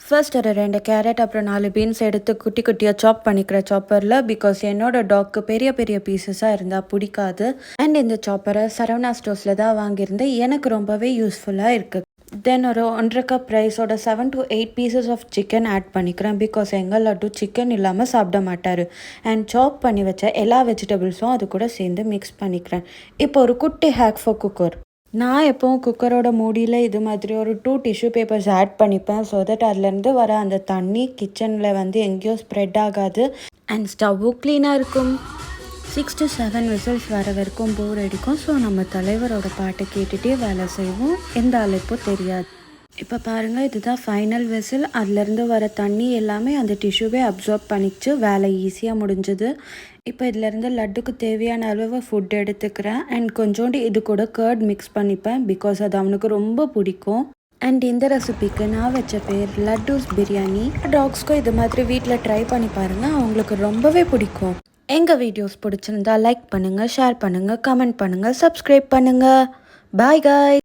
First ஒரு 2 carrot அப்புறம் 4 beans எடுத்து குட்டி குட்டியாக சாப் பண்ணிக்கிறேன் சாப்பரில். பிகாஸ் என்னோட டாக்கு பெரிய பெரிய பீசஸாக இருந்தால் பிடிக்காது. அண்ட் இந்த சாப்பரை சரவணா ஸ்டோர்ஸில் தான் வாங்கியிருந்தேன். எனக்கு ரொம்பவே யூஸ்ஃபுல்லாக இருக்குது. தென் ஒரு 1.5 கப் ரைஸோட 7 to 8 pieces of chicken add பண்ணிக்கிறேன். பிகாஸ் எங்கள் லட்டு சிக்கன் இல்லாமல் சாப்பிட மாட்டார். அண்ட் சாப் பண்ணி வச்ச எல்லா வெஜிடபிள்ஸும் அது கூட சேர்ந்து மிக்ஸ் பண்ணிக்கிறேன். இப்போ ஒரு குட்டி ஹேக் ஃபார் குக்கர். நான் எப்போவும் குக்கரோட மூடியில் இது மாதிரி ஒரு 2 டிஷ்யூ பேப்பர்ஸ் ஆட் பண்ணிப்பேன். ஸோ தட் அதுலேருந்து வர அந்த தண்ணி கிச்சனில் எங்கேயோ ஸ்ப்ரெட் ஆகாது. அண்ட் ஸ்டவ்வும் க்ளீனாக இருக்கும். 6 to 7 விசில்ஸ் வர வரைக்கும் போர் அடிக்கும். ஸோ நம்ம தலைவரோட பாட்டை கேட்டுகிட்டே வேலை செய்வோம். எந்த அழைப்பும் தெரியாது. இப்போ பாருங்கள், இதுதான் ஃபைனல் விசில். அதுலேருந்து வர தண்ணி எல்லாமே அந்த டிஷ்யூவே அப்சார்ப் பண்ணிச்சு. வேலை ஈஸியாக முடிஞ்சது. இப்போ இதிலேருந்து லட்டுக்கு தேவையான அளவு ஃபுட் எடுத்துக்கிறேன். அண்ட் கொஞ்சோண்டு இது கூட கர்ட் மிக்ஸ் பண்ணிப்பேன். பிகாஸ் அது அவனுக்கு ரொம்ப பிடிக்கும். அண்ட் இந்த ரெசிபிக்கு நான் வச்ச பேர் லட்டூஸ் பிரியாணி. டாக்ஸ்க்கும் இது மாதிரி வீட்டில் ட்ரை பண்ணி பாருங்கள், அவங்களுக்கு ரொம்பவே பிடிக்கும். எங்கள் வீடியோஸ் பிடிச்சிருந்தா லைக் பண்ணுங்கள், ஷேர் பண்ணுங்கள், கமெண்ட் பண்ணுங்கள், சப்ஸ்கிரைப் பண்ணுங்கள். பாய் காய்.